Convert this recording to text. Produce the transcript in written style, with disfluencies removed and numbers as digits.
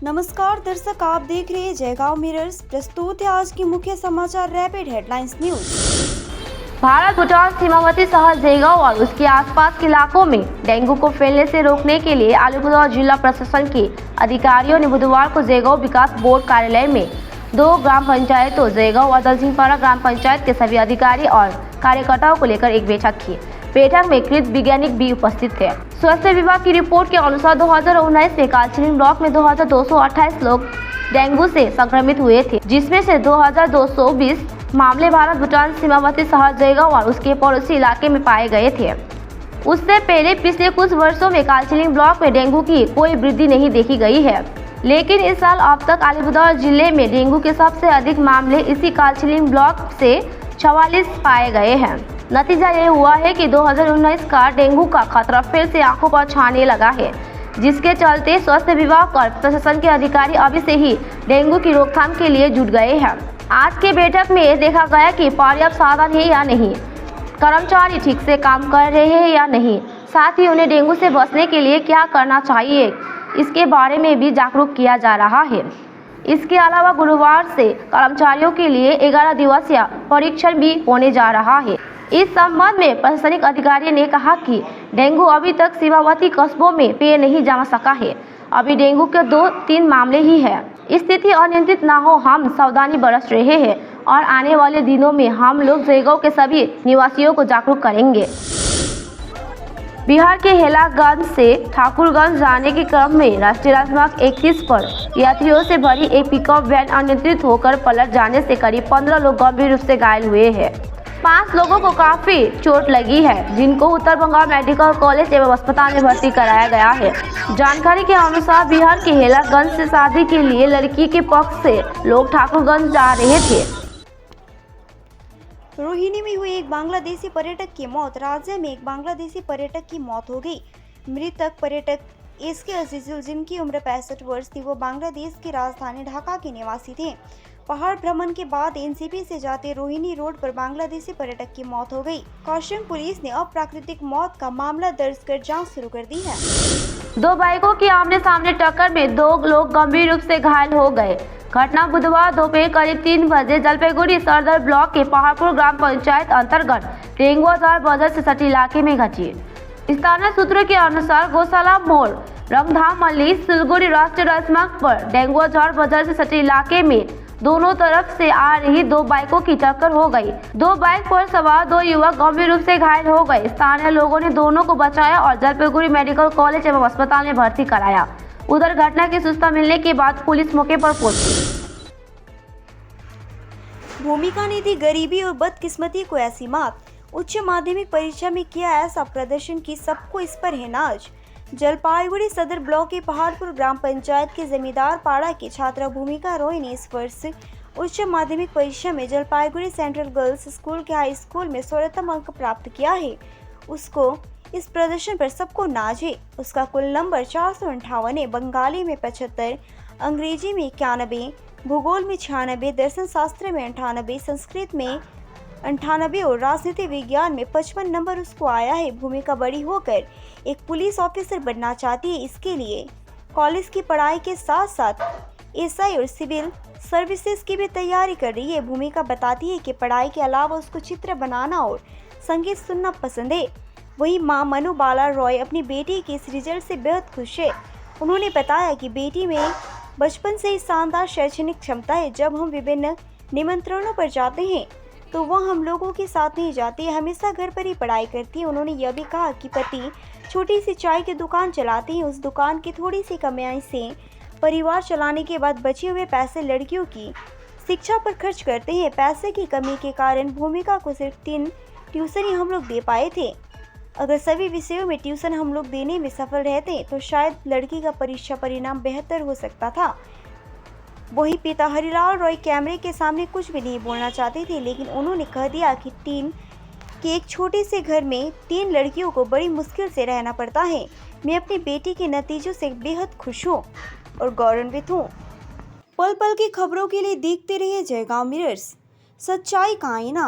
नमस्कार दर्शक, आप देख रहे हैं जयगांव मिरर्स। प्रस्तुत है आज की मुख्य समाचार rapid headlines news. Bharat Bhutan सीमावर्ती शहर जयगांव और उसके आसपास के इलाकों में डेंगू को फैलने से रोकने के लिए अलीपुरद्वार जिला प्रशासन के अधिकारियों ने बुधवार को जयगांव विकास बोर्ड कार्यालय में 2 ग्राम पंचायतों जयगांव और दलसिंहपाड़ा ग्राम पंचायत के सभी अधिकारी और कार्यकर्ताओं को लेकर एक बैठक की। बैठक में कृषि वैज्ञानिक भी उपस्थित थे। स्वास्थ्य विभाग की रिपोर्ट के अनुसार 2019 में कालचिनी ब्लॉक में 2228 लोग डेंगू से संक्रमित हुए थे, जिसमें से 2220 मामले भारत भूटान सीमावर्ती शहर जयगांव और उसके पड़ोसी इलाके में पाए गए थे। उससे पहले पिछले कुछ वर्षों में कालचिनी ब्लॉक में डेंगू की कोई वृद्धि नहीं देखी गई है, लेकिन इस साल अब तक अलीपुरद्वार जिले में डेंगू के सबसे अधिक मामले इसी कालचिनी ब्लॉक से 44 पाए गए हैं। नतीजा ये हुआ है कि 2019 का डेंगू का खतरा फिर से आंखों पर छाने लगा है, जिसके चलते स्वास्थ्य विभाग और प्रशासन के अधिकारी अभी से ही डेंगू की रोकथाम के लिए जुट गए हैं। आज के बैठक में देखा गया कि पर्याप्त साधन है या नहीं, कर्मचारी ठीक से काम कर रहे हैं या नहीं, साथ ही उन्हें डेंगू से बचने के लिए क्या करना चाहिए, इसके बारे में भी जागरूक किया जा रहा है। इसके अलावा गुरुवार से कर्मचारियों के लिए 11 दिवसीय परीक्षण भी होने जा रहा है। इस संबंध में प्रशासनिक अधिकारी ने कहा कि डेंगू अभी तक सीमावर्ती कस्बों में पैर नहीं जमा सका है। अभी डेंगू के 2-3 मामले ही है। स्थिति अनियंत्रित न हो, हम सावधानी बरत रहे हैं और आने वाले दिनों में हम लोग जयगांव के सभी निवासियों को जागरूक करेंगे। बिहार के हेलागंज से ठाकुरगंज जाने के क्रम में राष्ट्रीय राजमार्ग 31 पर यात्रियों से भरी एक पिकअप वैन अनियंत्रित होकर पलट जाने से करीब 15 लोग गंभीर रूप से घायल हुए हैं। 5 लोगों को काफी चोट लगी है, जिनको उत्तर बंगाल मेडिकल कॉलेज एवं अस्पताल में भर्ती कराया गया है। जानकारी के अनुसार बिहार के हेलागंज से शादी के लिए लड़की के पक्ष से लोग ठाकुरगंज जा रहे थे। रोहिणी में हुई एक बांग्लादेशी पर्यटक की मौत। राज्य में एक बांग्लादेशी पर्यटक की मौत हो गई। मृतक पर्यटक एसके अजीजुल, जिनकी उम्र 65 वर्ष थी, वो बांग्लादेश की राजधानी ढाका के निवासी थे। पहाड़ भ्रमण के बाद एनसीपी से जाते रोहिणी रोड पर बांग्लादेशी पर्यटक की मौत हो गई। कौशल पुलिस ने अप्राकृतिक मौत का मामला दर्ज कर जांच शुरू कर दी है। 2 बाइकों की आमने सामने टक्कर में 2 लोग गंभीर रूप से घायल हो गए। घटना बुधवार दोपहर करीब 3 बजे जलपाईगुड़ी सदर ब्लॉक के पहाड़पुर ग्राम पंचायत अंतर्गत रेंगुआझार बाजार से सटी इलाके में घटी। स्थानीय सूत्रों के अनुसार गौशाला मोड़ रंगधाम मल्ली सिलगुड़ी राष्ट्रीय राजमार्ग पर रेंगुआझार बाजार से सटी इलाके में दोनों तरफ से आ रही 2 बाइकों की टक्कर हो गई। 2 बाइक पर सवार 2 युवक गंभीर रूप से घायल हो गए। स्थानीय लोगों ने दोनों को बचाया और जलपाईगुड़ी मेडिकल कॉलेज एवं अस्पताल में भर्ती कराया। उधर घटना की सूचना मिलने के बाद पुलिस मौके पर पहुंची। भूमिका ने दी गरीबी और बदकिस्मती को ऐसी मात। उच्च माध्यमिक परीक्षा में किया ऐसा प्रदर्शन कि सबको इस पर है नाज। जलपाईगुड़ी सदर ब्लॉक के पहाड़पुर ग्राम पंचायत के जमींदार पाड़ा की छात्रा भूमिका रॉय ने इस वर्ष उच्च माध्यमिक परीक्षा में जलपाईगुड़ी सेंट्रल गर्ल्स स्कूल के हाई स्कूल में 16वां अंक प्राप्त किया है। उसको इस प्रदर्शन पर सबको नाज है। उसका कुल नंबर 458 है। बंगाली में 75, अंग्रेजी में 91, भूगोल में 96, दर्शन शास्त्र में 98, संस्कृत में 98 और राजनीति विज्ञान में 55 नंबर उसको आया है। भूमिका बड़ी होकर एक पुलिस ऑफिसर बनना चाहती है। इसके लिए कॉलेज की पढ़ाई के साथ साथ एसआई और सिविल सर्विसेज की भी तैयारी कर रही है। भूमिका बताती है कि पढ़ाई के अलावा उसको चित्र बनाना और संगीत सुनना पसंद है। वही मां मनु बाला रॉय अपनी बेटी के इस रिजल्ट से बेहद खुश है। उन्होंने बताया कि बेटी में बचपन से ही शानदार शैक्षणिक क्षमता है। जब हम विभिन्न निमंत्रणों पर जाते हैं तो वह हम लोगों के साथ नहीं जाती है, हमेशा घर पर ही पढ़ाई करती है। उन्होंने यह भी कहा कि पति छोटी सी चाय की दुकान चलाते हैं। उस दुकान की थोड़ी सी कमाई से परिवार चलाने के बाद बचे हुए पैसे लड़कियों की शिक्षा पर खर्च करते हैं। पैसे की कमी के कारण भूमिका को सिर्फ 3 ट्यूशन ही हम लोग दे पाए थे। अगर सभी विषयों में ट्यूशन हम लोग देने में सफल रहते तो शायद लड़की का परीक्षा परिणाम बेहतर हो सकता था। वही पिता हरिलाल रॉय कैमरे के सामने कुछ भी नहीं बोलना चाहते थे, लेकिन उन्होंने कह दिया कि एक छोटे से घर में 3 लड़कियों को बड़ी मुश्किल से रहना पड़ता है। मैं अपनी बेटी के नतीजों से बेहद खुश हूँ और गौरवान्वित हूँ। पल पल की खबरों के लिए देखते रहिए जयगांव मिरर्स, सच्चाई का आईना।